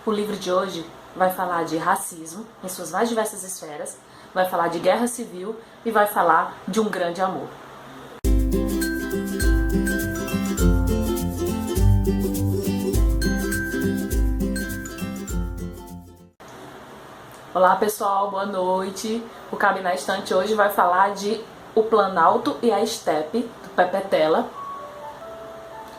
O livro de hoje vai falar de racismo em suas mais diversas esferas, vai falar de guerra civil e vai falar de um grande amor. Olá pessoal, boa noite. O Cabe na Estante hoje vai falar de O Planalto e a Estepe, do Pepe Tela.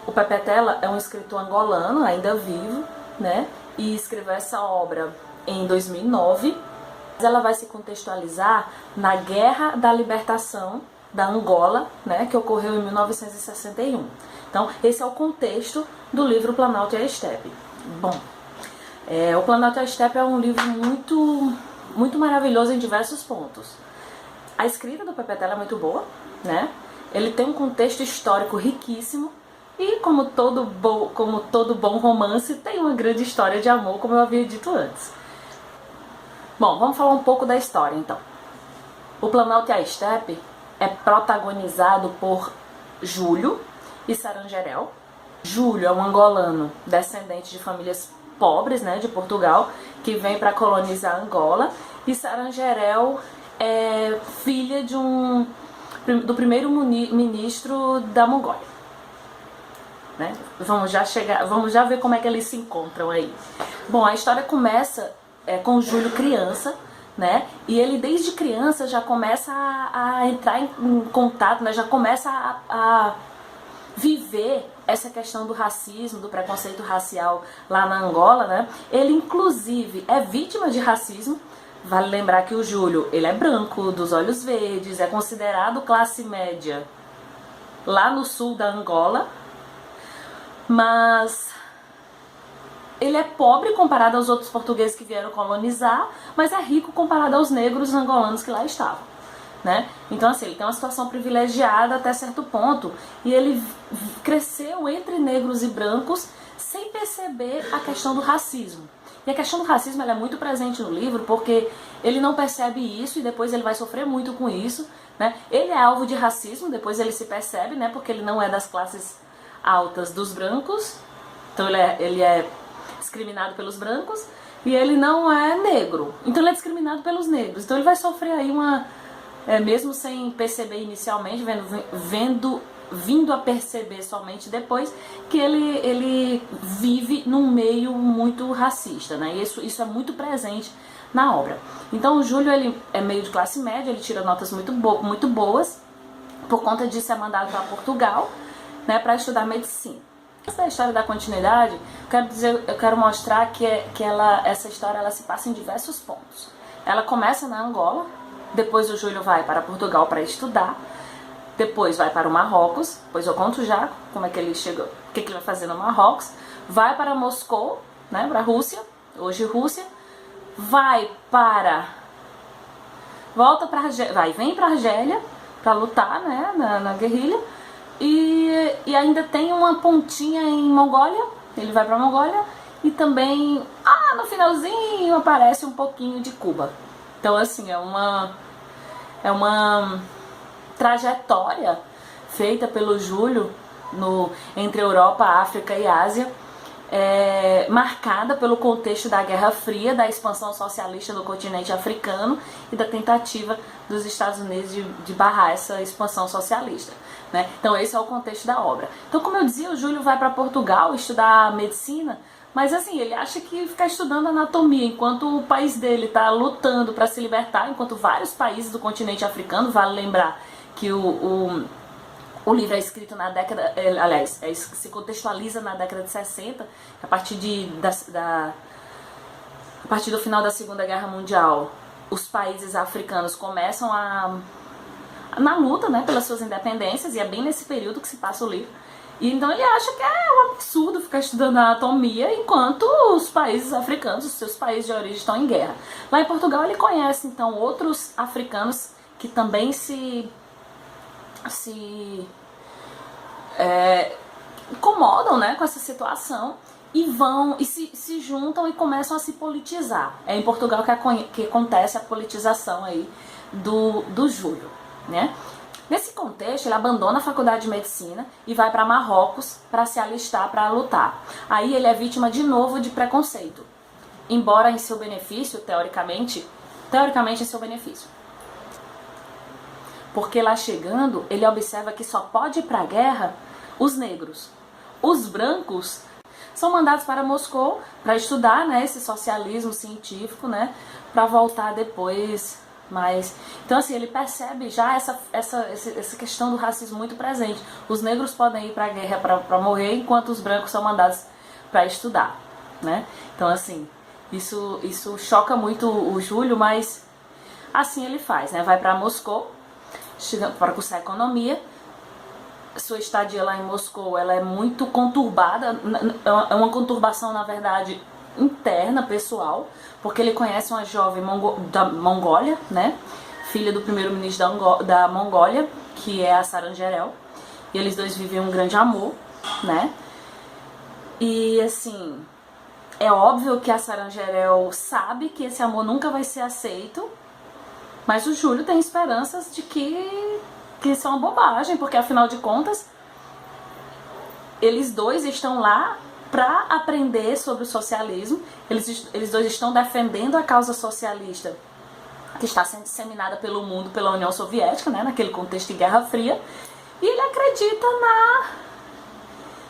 O Pepe Tela é um escritor angolano, ainda vivo, né? E escreveu essa obra em 2009. Ela vai se contextualizar na Guerra da Libertação da Angola, né? Que ocorreu em 1961. Então, esse é o contexto do livro O Planalto e a Estepe. Bom, O Planalto e a Estepe é um livro muito maravilhoso em diversos pontos. A escrita do Pepe Tela é muito boa, né? Ele tem um contexto histórico riquíssimo e, como todo bom romance, tem uma grande história de amor, como eu havia dito antes. Bom, vamos falar um pouco da história, então. O Planalto e a Estepe é protagonizado por Júlio e Sarangerel. Júlio é um angolano descendente de famílias pobres, né, de Portugal, que vem para colonizar Angola, e Sarangerel é filha do primeiro ministro da Mongólia. Né? Vamos já ver como é que eles se encontram aí. Bom, a história começa com o Júlio criança, né? E ele desde criança já começa a entrar em contato, né? Já começa a viver essa questão do racismo, do preconceito racial lá na Angola, né? Ele inclusive é vítima de racismo. Vale lembrar que o Júlio, ele é branco, dos olhos verdes, é considerado classe média lá no sul da Angola, mas ele é pobre comparado aos outros portugueses que vieram colonizar, mas é rico comparado aos negros angolanos que lá estavam, né? Então assim, ele tem uma situação privilegiada até certo ponto, e ele cresceu entre negros e brancos sem perceber a questão do racismo. E a questão do racismo ela é muito presente no livro, porque ele não percebe isso e depois ele vai sofrer muito com isso, né? Ele é alvo de racismo, depois ele se percebe, né? Porque ele não é das classes altas dos brancos, então ele é discriminado pelos brancos, e ele não é negro, então ele é discriminado pelos negros. Então ele vai sofrer aí mesmo sem perceber inicialmente, vindo a perceber somente depois, que ele vive num meio muito racista, né? E isso é muito presente na obra. Então o Júlio, ele é meio de classe média, ele tira notas muito boas, por conta disso é mandado para Portugal, né, para estudar medicina. Essa história da continuidade, eu quero mostrar que essa história ela se passa em diversos pontos. Ela começa na Angola, depois o Júlio vai para Portugal para estudar, depois vai para o Marrocos, depois eu conto já como é que ele chegou, o que ele vai fazer no Marrocos, vai para Moscou, né, para a Rússia, hoje Rússia, vem para Argélia para lutar, né, na guerrilha, e ainda tem uma pontinha em Mongólia, ele vai para Mongólia, e também no finalzinho aparece um pouquinho de Cuba. Então assim, é uma trajetória feita pelo Júlio entre Europa, África e Ásia, marcada pelo contexto da Guerra Fria, da expansão socialista do continente africano e da tentativa dos Estados Unidos de barrar essa expansão socialista, né? Então esse é o contexto da obra. Então, como eu dizia, o Júlio vai para Portugal estudar medicina, mas assim, ele acha que ficar estudando anatomia enquanto o país dele está lutando para se libertar, enquanto vários países do continente africano, vale lembrar que o livro é escrito na década, se contextualiza na década de 60, a partir do final da Segunda Guerra Mundial, os países africanos começam na luta, né, pelas suas independências, e é bem nesse período que se passa o livro. E então ele acha que é um absurdo ficar estudando anatomia enquanto os países africanos, os seus países de origem, estão em guerra. Lá em Portugal ele conhece então outros africanos que também se incomodam, né, com essa situação, e se juntam e começam a se politizar. É em Portugal que acontece a politização aí do Júlio, né? Nesse contexto, ele abandona a faculdade de medicina e vai para Marrocos para se alistar, para lutar. Aí ele é vítima de novo de preconceito. embora em seu benefício, teoricamente em seu benefício. Porque lá chegando, ele observa que só pode ir para a guerra os negros. Os brancos são mandados para Moscou para estudar, né, esse socialismo científico, né, para voltar depois. Mas, então assim, ele percebe já essa questão do racismo muito presente. Os negros podem ir para a guerra para morrer, enquanto os brancos são mandados para estudar, né? Então assim, isso choca muito o Júlio, mas assim ele faz, né? Vai para Moscou para cursar economia. Sua estadia lá em Moscou, ela é muito conturbada, é uma conturbação, na verdade, interna, pessoal, porque ele conhece uma jovem da Mongólia, né, filha do primeiro-ministro da Mongólia, que é a Sarangerel, e eles dois vivem um grande amor, né, e assim, é óbvio que a Sarangerel sabe que esse amor nunca vai ser aceito, mas o Júlio tem esperanças de que isso é uma bobagem, porque afinal de contas, eles dois estão lá para aprender sobre o socialismo, eles dois estão defendendo a causa socialista que está sendo disseminada pelo mundo, pela União Soviética, né, naquele contexto de Guerra Fria, e ele acredita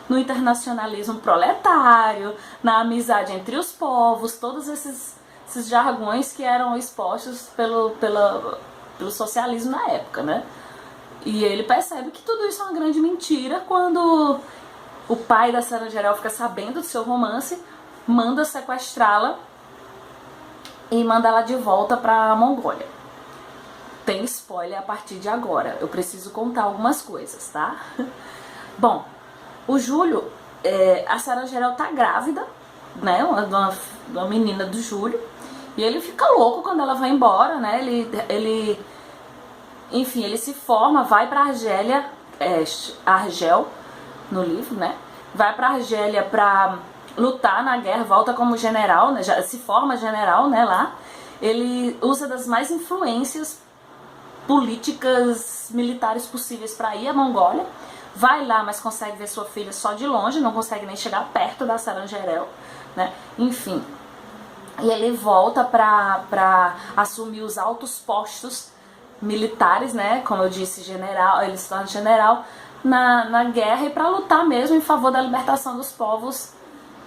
no internacionalismo proletário, na amizade entre os povos, todos esses jargões que eram expostos pelo socialismo na época, né? E ele percebe que tudo isso é uma grande mentira quando o pai da Sarangerel fica sabendo do seu romance, manda sequestrá-la e manda ela de volta para a Mongólia. Tem spoiler a partir de agora, eu preciso contar algumas coisas, tá? Bom, o Júlio, a Sarangerel tá grávida, né, uma menina do Júlio, e ele fica louco quando ela vai embora, né, enfim, ele se forma, vai pra Argel, no livro, né? Vai pra Argélia pra lutar na guerra, volta como general, né? Já se forma general, né, lá. Ele usa das mais influências políticas militares possíveis para ir à Mongólia. Vai lá, mas consegue ver sua filha só de longe, não consegue nem chegar perto da Sarangerel, né? Enfim. E ele volta pra assumir os altos postos militares, né, como eu disse, general, ele se torna general na guerra e para lutar mesmo em favor da libertação dos povos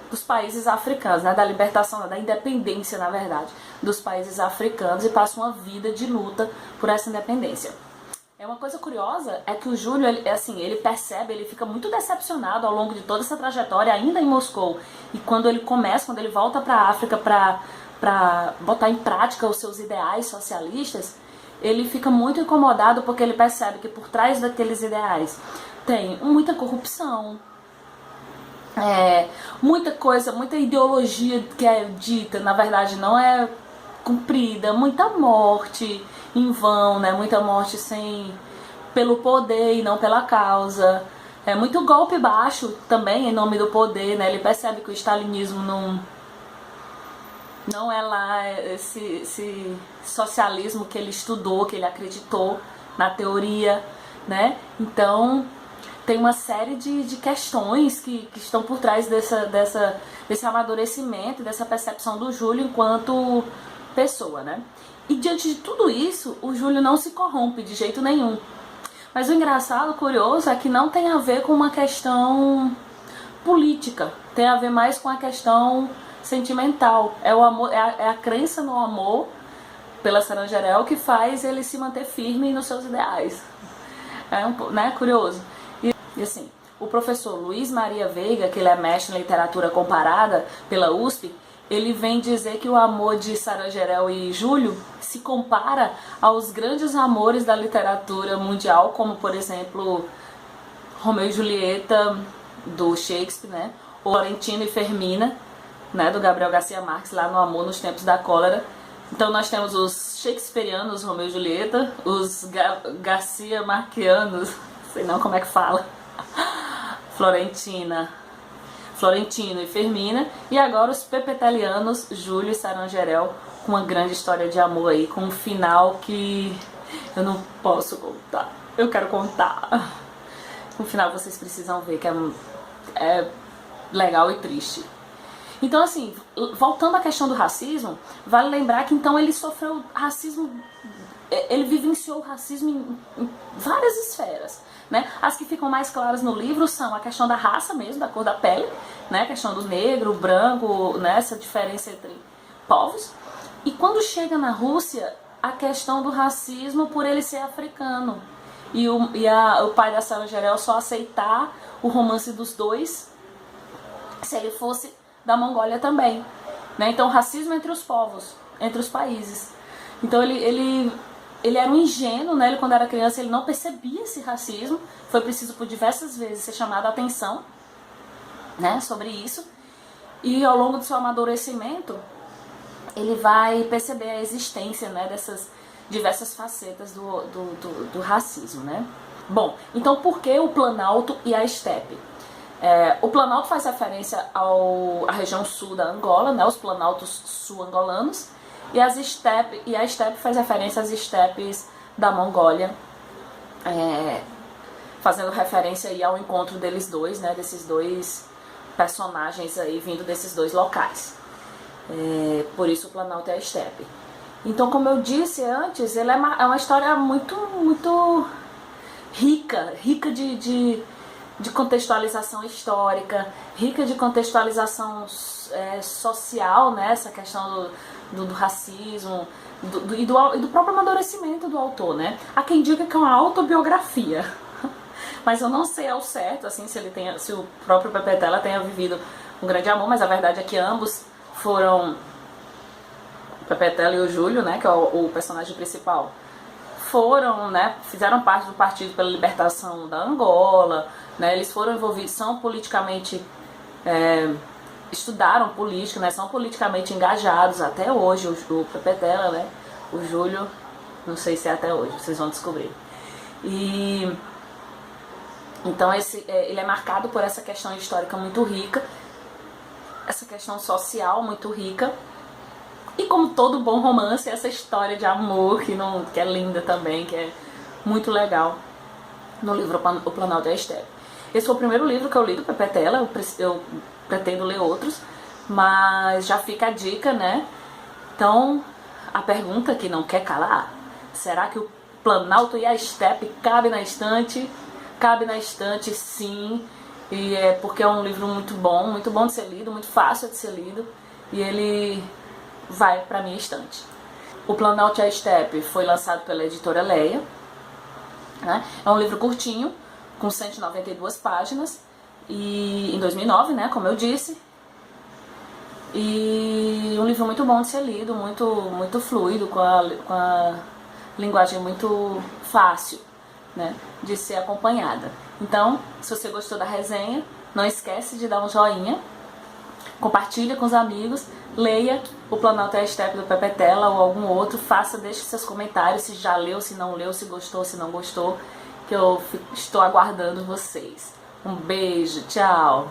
dos países africanos, né, da libertação, da independência, na verdade, dos países africanos, e passa uma vida de luta por essa independência. Uma coisa curiosa é que o Júlio, ele percebe, ele fica muito decepcionado ao longo de toda essa trajetória, ainda em Moscou, e quando ele volta para a África para botar em prática os seus ideais socialistas, ele fica muito incomodado porque ele percebe que por trás daqueles ideais tem muita corrupção, muita coisa, muita ideologia que é dita, na verdade não é cumprida, muita morte em vão, né? Muita morte pelo poder e não pela causa. Muito golpe baixo também em nome do poder, né? Ele percebe que o stalinismo não é lá esse socialismo que ele estudou, que ele acreditou na teoria, né? Então tem uma série de questões que estão por trás desse amadurecimento, dessa percepção do Júlio enquanto pessoa, né? E diante de tudo isso, o Júlio não se corrompe de jeito nenhum. Mas o engraçado, o curioso, é que não tem a ver com uma questão política, tem a ver mais com a questão sentimental. É o amor, é a crença no amor pela Sarangerel que faz ele se manter firme nos seus ideais. Né, curioso. E assim, o professor Luiz Maria Veiga, que ele é mestre em literatura comparada pela USP, ele vem dizer que o amor de Sarangerel e Júlio se compara aos grandes amores da literatura mundial, como por exemplo Romeu e Julieta do Shakespeare, né? Ou Florentino e Fermina, né, do Gabriel Garcia Marques, lá no Amor nos Tempos da Cólera. Então nós temos os shakespearianos Romeu e Julieta, os Garcia Marquianos, sei não como é que fala, Florentino e Fermina, e agora os pepetelianos Júlio e Sarangerel, com uma grande história de amor aí, com um final que eu não posso contar, eu quero contar. No final vocês precisam ver, que é legal e triste. Então, assim, voltando à questão do racismo, vale lembrar que então ele sofreu racismo, ele vivenciou o racismo em várias esferas, né? As que ficam mais claras no livro são a questão da raça mesmo, da cor da pele, né? A questão do negro, branco, né? Essa diferença entre povos. E quando chega na Rússia, a questão do racismo por ele ser africano. E o pai da Sarah Jeriel só aceitar o romance dos dois se ele fosse da Mongólia também, né? Então, racismo entre os povos, entre os países. Então, ele era um ingênuo, né? Ele, quando era criança, ele não percebia esse racismo. Foi preciso, por diversas vezes, ser chamado a atenção, né, sobre isso. E, ao longo do seu amadurecimento, ele vai perceber a existência, né, dessas diversas facetas do racismo, né? Bom, então, por que o Planalto e a estepe? O Planalto faz referência à região sul da Angola, né, os planaltos sul-angolanos, e a estepe faz referência às estepes da Mongólia, fazendo referência aí ao encontro deles dois, né, desses dois personagens aí vindo desses dois locais. Por isso o Planalto e a estepe. Então, como eu disse antes, ele é uma história muito, muito rica de contextualização histórica, rica de contextualização social, né? Essa questão do racismo e do próprio amadurecimento do autor, né? Há quem diga que é uma autobiografia, mas eu não sei ao certo assim, se o próprio Pepetela tenha vivido um grande amor, mas a verdade é que ambos foram, o Pepetela e o Júlio, né, que é o personagem principal, foram, né, fizeram parte do Partido pela Libertação da Angola, né, eles foram envolvidos, são politicamente, estudaram política, né, são politicamente engajados até hoje, o Pepetela, né, o Júlio, não sei se é até hoje, vocês vão descobrir. E então ele é marcado por essa questão histórica muito rica, essa questão social muito rica, e como todo bom romance, essa história de amor que é linda também, que é muito legal no livro O Planalto e a Estepe. Esse foi o primeiro livro que eu li do Pepetela, eu pretendo ler outros, mas já fica a dica, né? Então, a pergunta que não quer calar: será que o Planalto e a Estepe cabe na estante? Cabe na estante, sim, e porque é um livro muito bom de ser lido, muito fácil de ser lido, e ele vai para minha estante. O Planalto e a Estepe foi lançado pela editora Leia, né? É um livro curtinho, com 192 páginas, e em 2009, né, como eu disse, e um livro muito bom de ser lido, muito, muito fluido, com a linguagem muito fácil, né, de ser acompanhada. Então, se você gostou da resenha, não esquece de dar um joinha, compartilha com os amigos, leia O Planalto e a Estepe do Pepetela ou algum outro, deixe seus comentários se já leu, se não leu, se gostou, se não gostou, que eu estou aguardando vocês. Um beijo, tchau!